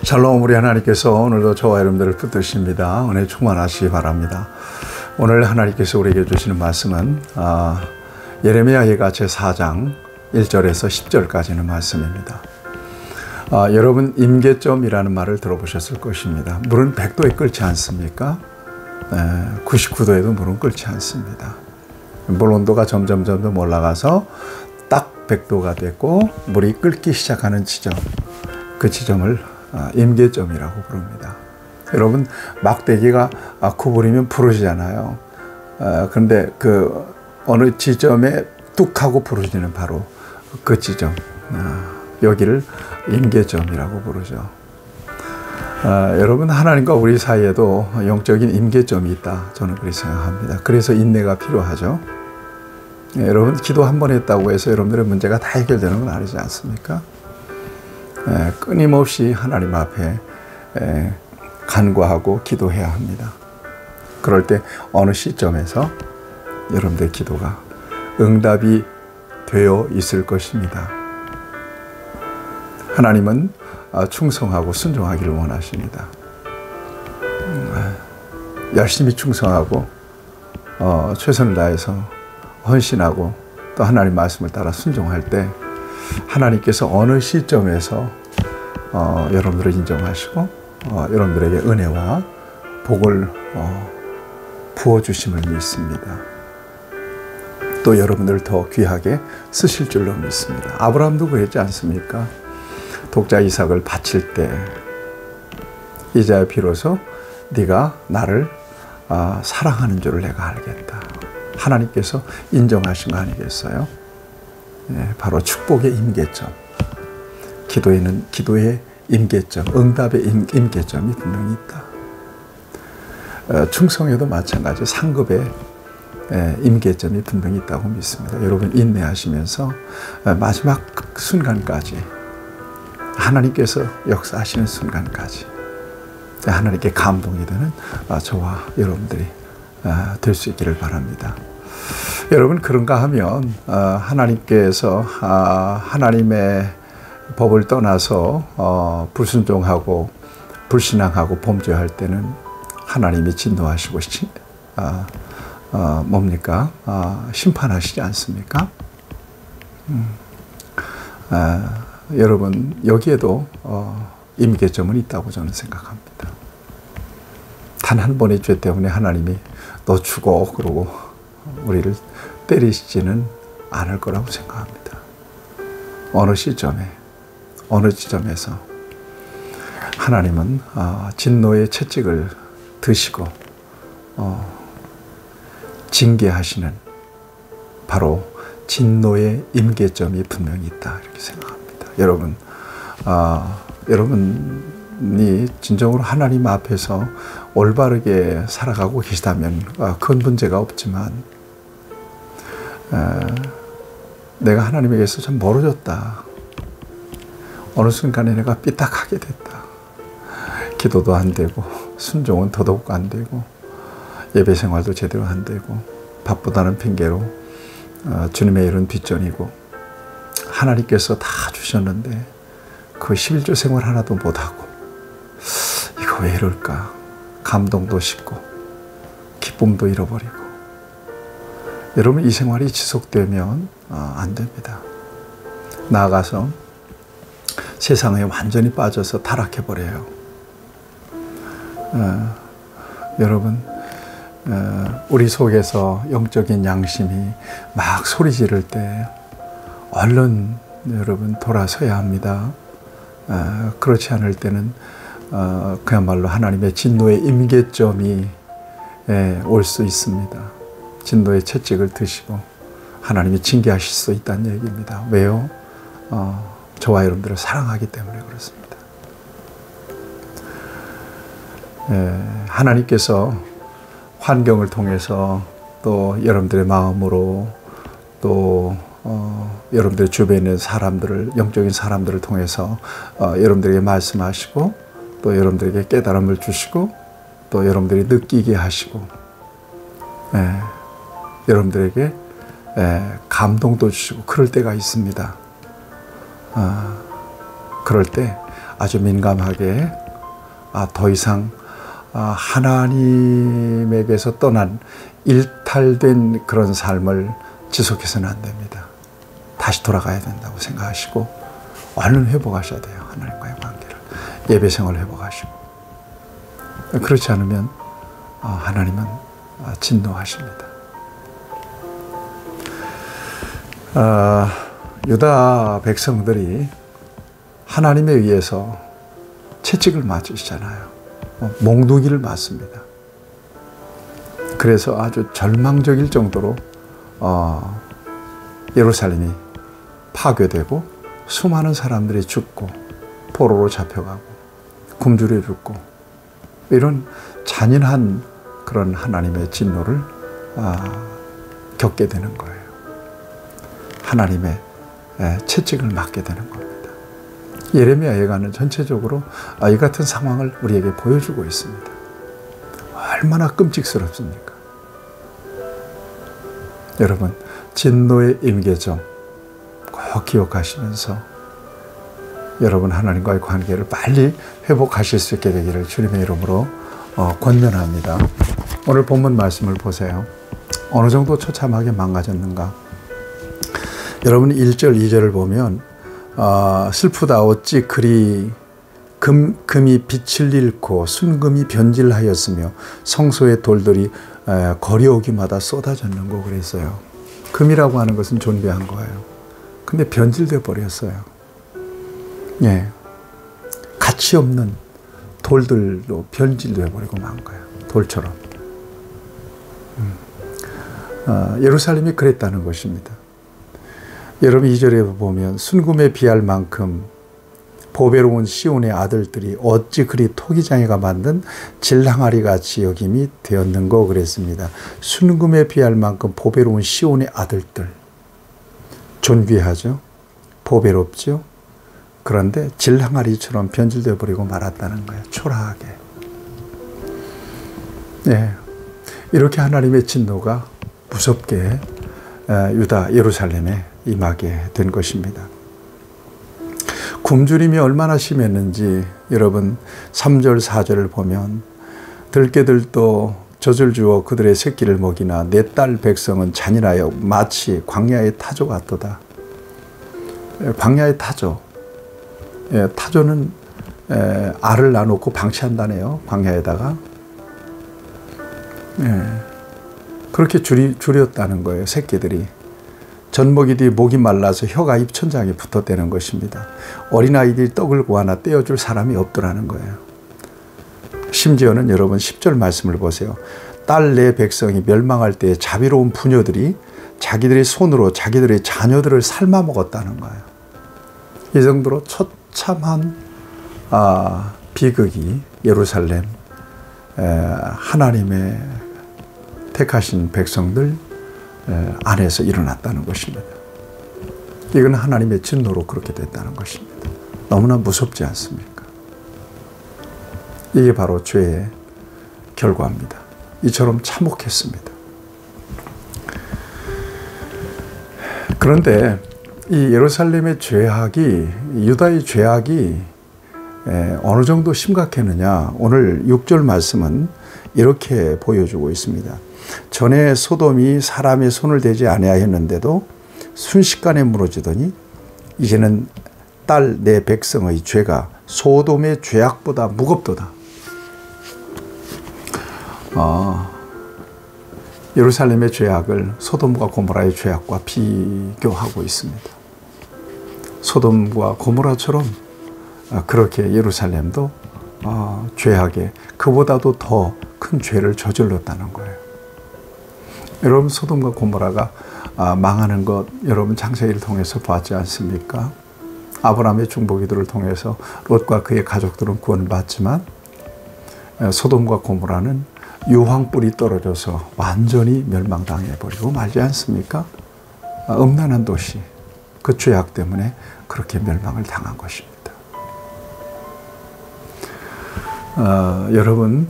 샬롬. 우리 하나님께서 오늘도 저와 여러분들을 붙드십니다. 은혜 충만하시기 바랍니다. 오늘 하나님께서 우리에게 주시는 말씀은 예레미야 예가 제4장 1절에서 10절까지는 말씀입니다. 여러분, 임계점이라는 말을 들어보셨을 것입니다. 물은 100도에 끓지 않습니까? 99도에도 물은 끓지 않습니다. 물 온도가 점점 올라가서 딱 100도가 되고 물이 끓기 시작하는 지점, 그 지점을 임계점이라고 부릅니다. 여러분, 막대기가 구부리면 부러지잖아요. 그런데 그 어느 지점에 뚝 하고 부러지는 바로 그 지점, 여기를 임계점이라고 부르죠. 여러분, 하나님과 우리 사이에도 영적인 임계점이 있다, 저는 그렇게 생각합니다. 그래서 인내가 필요하죠. 여러분, 기도 한 번 했다고 해서 여러분들의 문제가 다 해결되는 건 아니지 않습니까? 끊임없이 하나님 앞에 간구하고 기도해야 합니다. 그럴 때 어느 시점에서 여러분들의 기도가 응답이 되어 있을 것입니다. 하나님은 충성하고 순종하기를 원하십니다. 열심히 충성하고 최선을 다해서 헌신하고 또 하나님 말씀을 따라 순종할 때 하나님께서 어느 시점에서 여러분들을 인정하시고 여러분들에게 은혜와 복을 부어주심을 믿습니다. 또 여러분들을 더 귀하게 쓰실 줄로 믿습니다. 아브라함도 그랬지 않습니까? 독자 이삭을 바칠 때 이제야 비로소 네가 나를 사랑하는 줄을 내가 알겠다. 하나님께서 인정하신 거 아니겠어요? 바로 축복의 임계점, 기도의 임계점, 응답의 임계점이 분명히 있다. 충성에도 마찬가지 상급의 임계점이 분명히 있다고 믿습니다. 여러분, 인내하시면서 마지막 순간까지, 하나님께서 역사하시는 순간까지 하나님께 감동이 되는 저와 여러분들이 될 수 있기를 바랍니다. 여러분, 그런가 하면 하나님께서 하나님의 법을 떠나서 불순종하고 불신앙하고 범죄할 때는 하나님이 진노하시고 뭡니까? 심판하시지 않습니까? 여러분, 여기에도 임계점은 있다고 저는 생각합니다. 단 한 번의 죄 때문에 하나님이 너 죽어 그러고 우리를 때리시지는 않을 거라고 생각합니다. 어느 시점에, 어느 지점에서 하나님은 진노의 채찍을 드시고 징계하시는 바로 진노의 임계점이 분명히 있다, 이렇게 생각합니다. 여러분, 여러분이 진정으로 하나님 앞에서 올바르게 살아가고 계시다면 큰 문제가 없지만 내가 하나님에게서 좀 멀어졌다, 어느 순간에 내가 삐딱하게 됐다, 기도도 안 되고 순종은 더더욱 안 되고 예배 생활도 제대로 안 되고 바쁘다는 핑계로 주님의 일은 뒷전이고 하나님께서 다 주셨는데 그 11조 생활 하나도 못하고 이거 왜 이럴까? 감동도 식고 기쁨도 잃어버리고. 여러분, 이 생활이 지속되면 안 됩니다. 나아가서 세상에 완전히 빠져서 타락해버려요. 여러분, 우리 속에서 영적인 양심이 막 소리 지를 때 얼른 여러분 돌아서야 합니다. 그렇지 않을 때는 그야말로 하나님의 진노의 임계점이 올 수 있습니다. 진노의 채찍을 드시고 하나님이 징계하실 수 있다는 얘기입니다. 왜요? 저와 여러분들을 사랑하기 때문에 그렇습니다. 하나님께서 환경을 통해서 또 여러분들의 마음으로 또 여러분들 주변에 있는 사람들을, 영적인 사람들을 통해서 여러분들에게 말씀하시고 또 여러분들에게 깨달음을 주시고 또 여러분들이 느끼게 하시고 여러분들에게 감동도 주시고 그럴 때가 있습니다. 그럴 때 아주 민감하게 더 이상 하나님에게서 떠난 일탈된 그런 삶을 지속해서는 안 됩니다. 다시 돌아가야 된다고 생각하시고 얼른 회복하셔야 돼요. 하나님과의 관계를. 예배 생활을 회복하시고. 그렇지 않으면 하나님은 진노하십니다. 유다 백성들이 하나님에 의해서 채찍을 맞으시잖아요. 몽둥이를 맞습니다. 그래서 아주 절망적일 정도로 예루살렘이 파괴되고 수많은 사람들이 죽고 포로로 잡혀가고 굶주려 죽고 이런 잔인한 그런 하나님의 진노를 겪게 되는 거예요. 하나님의 채찍을 맞게 되는 겁니다. 예레미야 예가는 전체적으로 이 같은 상황을 우리에게 보여주고 있습니다. 얼마나 끔찍스럽습니까? 여러분, 진노의 임계점 꼭 기억하시면서 여러분 하나님과의 관계를 빨리 회복하실 수 있게 되기를 주님의 이름으로 권면합니다. 오늘 본문 말씀을 보세요. 어느 정도 처참하게 망가졌는가? 여러분 1절 2절을 보면 슬프다 어찌 그리 금이 빛을 잃고 순금이 변질하였으며 성소의 돌들이 거리오기마다 쏟아졌는고 그랬어요. 금이라고 하는 것은 존귀한 거예요. 근데 변질돼 버렸어요. 예, 가치 없는 돌들도 변질돼 버리고 만 거예요. 돌처럼. 예루살렘이 그랬다는 것입니다. 여러분 2절에 보면 순금에 비할 만큼 보배로운 시온의 아들들이 어찌 그리 토기장이가 만든 질항아리 같이 여김이 되었는고 그랬습니다. 순금에 비할 만큼 보배로운 시온의 아들들. 존귀하죠. 보배롭죠. 그런데 질항아리처럼 변질되어 버리고 말았다는 거예요. 초라하게. 네. 이렇게 하나님의 진노가 무섭게 유다 예루살렘에 임하게 된 것입니다. 굶주림이 얼마나 심했는지 여러분 3절 4절을 보면 들깨들도 젖을 주어 그들의 새끼를 먹이나 내 딸 백성은 잔인하여 마치 광야의 타조 같도다. 광야의 타조. 타조는 알을 놔놓고 방치한다네요. 광야에다가. 그렇게 줄였다는 거예요. 새끼들이. 젖먹이들이 목이 말라서 혀가 입천장에 붙었다는 것입니다. 어린아이들이 떡을 구하나 떼어줄 사람이 없더라는 거예요. 심지어는 여러분 10절 말씀을 보세요. 딸 내 백성이 멸망할 때 자비로운 부녀들이 자기들의 손으로 자기들의 자녀들을 삶아 먹었다는 거예요. 이 정도로 처참한 비극이 예루살렘 하나님의 택하신 백성들 안에서 일어났다는 것입니다. 이건 하나님의 진노로 그렇게 됐다는 것입니다. 너무나 무섭지 않습니까? 이게 바로 죄의 결과입니다. 이처럼 참혹했습니다. 그런데 이 예루살렘의 죄악이, 유다의 죄악이 어느 정도 심각했느냐? 오늘 6절 말씀은 이렇게 보여주고 있습니다. 전에 소돔이 사람의 손을 대지 아니하였는데도 순식간에 무너지더니 이제는 딸 내 백성의 죄가 소돔의 죄악보다 무겁도다. 예루살렘의 죄악을 소돔과 고모라의 죄악과 비교하고 있습니다. 소돔과 고모라처럼 그렇게 예루살렘도 죄악에 그보다도 더 큰 죄를 저질렀다는 거예요. 여러분 소돔과 고모라가 망하는 것 여러분 창세기를 통해서 봤지 않습니까? 아브라함의 중보기도를 통해서 롯과 그의 가족들은 구원받지만 소돔과 고모라는 유황불이 떨어져서 완전히 멸망당해버리고 말지 않습니까? 음란한 도시, 그 죄악 때문에 그렇게 멸망을 당한 것입니다. 여러분,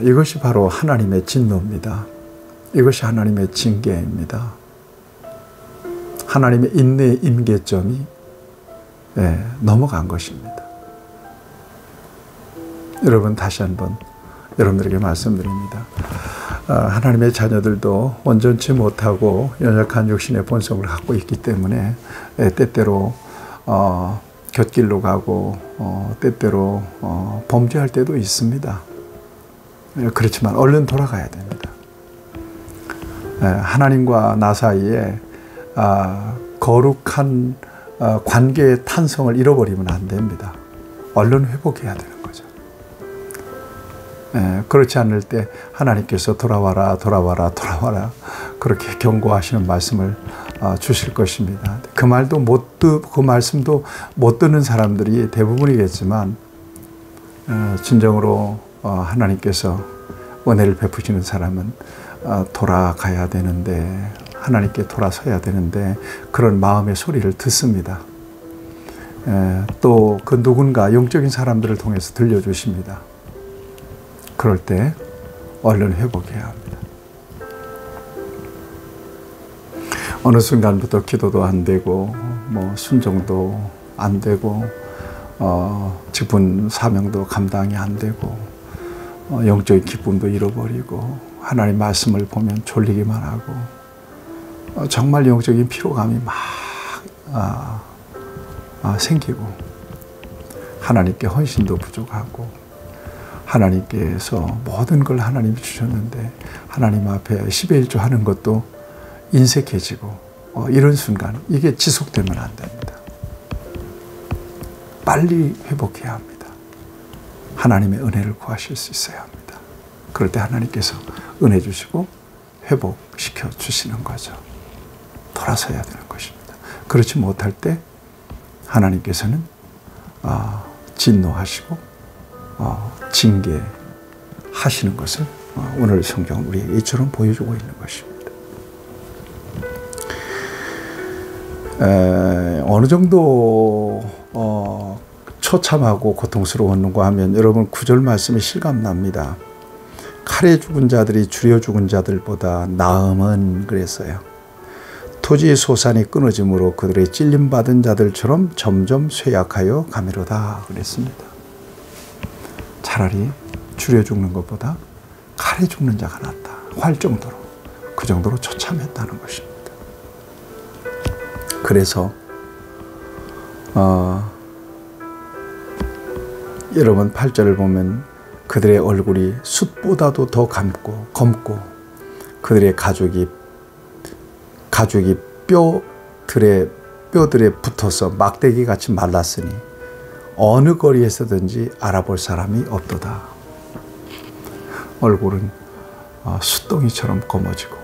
이것이 바로 하나님의 진노입니다. 이것이 하나님의 징계입니다. 하나님의 인내의 임계점이 넘어간 것입니다. 여러분, 다시 한번 여러분들에게 말씀드립니다. 하나님의 자녀들도 온전치 못하고 연약한 육신의 본성을 갖고 있기 때문에 때때로 곁길로 가고 때때로 범죄할 때도 있습니다. 그렇지만 얼른 돌아가야 됩니다. 하나님과 나 사이에 거룩한 관계의 탄성을 잃어버리면 안 됩니다. 얼른 회복해야 되는 거죠. 그렇지 않을 때 하나님께서 돌아와라, 돌아와라, 돌아와라 그렇게 경고하시는 말씀을 주실 것입니다. 그 말씀도 못 듣는 사람들이 대부분이겠지만 진정으로 하나님께서 은혜를 베푸시는 사람은 돌아가야 되는데, 하나님께 돌아서야 되는데 그런 마음의 소리를 듣습니다. 또 그 누군가 영적인 사람들을 통해서 들려주십니다. 그럴 때 얼른 회복해야 합니다. 어느 순간부터 기도도 안 되고 순종도 안 되고 직분 사명도 감당이 안 되고 영적인 기쁨도 잃어버리고 하나님 말씀을 보면 졸리기만 하고 정말 영적인 피로감이 막 생기고 하나님께 헌신도 부족하고 하나님께서 모든 걸 하나님이 주셨는데 하나님 앞에 10의 1조 하는 것도 인색해지고 이런 순간, 이게 지속되면 안 됩니다. 빨리 회복해야 합니다. 하나님의 은혜를 구하실 수 있어야 합니다. 그럴 때 하나님께서 은혜 주시고 회복시켜 주시는 거죠. 돌아서야 되는 것입니다. 그렇지 못할 때 하나님께서는 진노하시고 징계하시는 것을 오늘 성경은 우리에게 이처럼 보여주고 있는 것입니다. 어느 정도 처참하고 고통스러웠는가 하면 여러분 9절 말씀이 실감납니다. 칼에 죽은 자들이 주려 죽은 자들보다 나음은 그랬어요. 토지의 소산이 끊어짐으로 그들의 찔림받은 자들처럼 점점 쇠약하여 가미로다 그랬습니다. 차라리 주려 죽는 것보다 칼에 죽는 자가 낫다 할 정도로, 그 정도로 처참했다는 것입니다. 그래서 여러분 8절을 보면 그들의 얼굴이 숯보다도 더 검고 그들의 가죽이 뼈들에 붙어서 막대기같이 말랐으니 어느 거리에서든지 알아볼 사람이 없도다. 얼굴은 숯덩이처럼 검어지고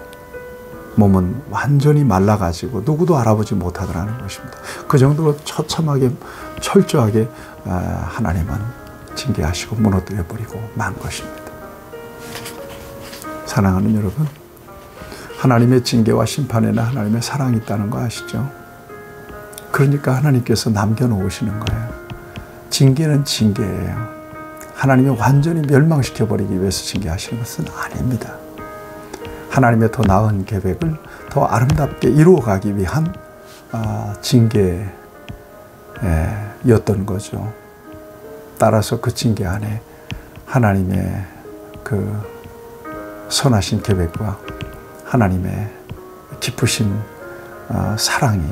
몸은 완전히 말라가지고 누구도 알아보지 못하더라는 것입니다. 그 정도로 처참하게 철저하게 하나님은 징계하시고 무너뜨려버리고 만 것입니다. 사랑하는 여러분, 하나님의 징계와 심판에는 하나님의 사랑이 있다는 거 아시죠? 그러니까 하나님께서 남겨놓으시는 거예요. 징계는 징계예요. 하나님이 완전히 멸망시켜버리기 위해서 징계하시는 것은 아닙니다. 하나님의 더 나은 계획을 더 아름답게 이루어가기 위한 징계였던 거죠. 따라서 그 징계 안에 하나님의 그 선하신 계획과 하나님의 깊으신 사랑이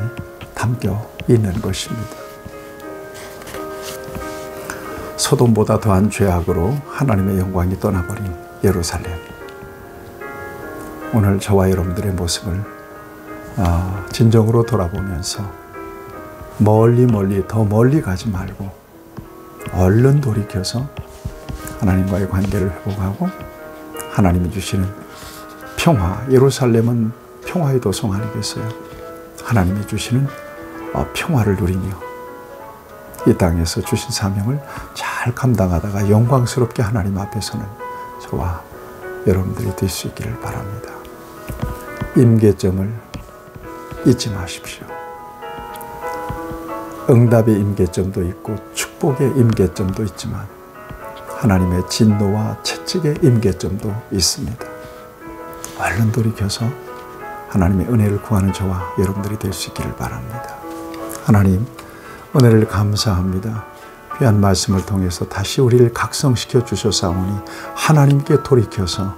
담겨 있는 것입니다. 소돔보다 더한 죄악으로 하나님의 영광이 떠나버린 예루살렘. 오늘 저와 여러분들의 모습을 진정으로 돌아보면서 더 멀리 가지 말고 얼른 돌이켜서 하나님과의 관계를 회복하고 하나님이 주시는 평화, 예루살렘은 평화의 도성 아니겠어요? 하나님이 주시는 평화를 누리며 이 땅에서 주신 사명을 잘 감당하다가 영광스럽게 하나님 앞에 서는 저와 여러분들이 될 수 있기를 바랍니다. 임계점을 잊지 마십시오. 응답의 임계점도 있고 축복의 임계점도 있지만 하나님의 진노와 채찍의 임계점도 있습니다. 얼른 돌이켜서 하나님의 은혜를 구하는 저와 여러분들이 될 수 있기를 바랍니다. 하나님, 은혜를 감사합니다. 귀한 말씀을 통해서 다시 우리를 각성시켜 주셨사오니 하나님께 돌이켜서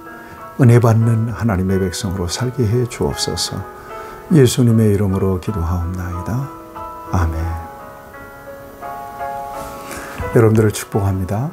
은혜 받는 하나님의 백성으로 살게 해 주옵소서. 예수님의 이름으로 기도하옵나이다. 아멘. 여러분들을 축복합니다.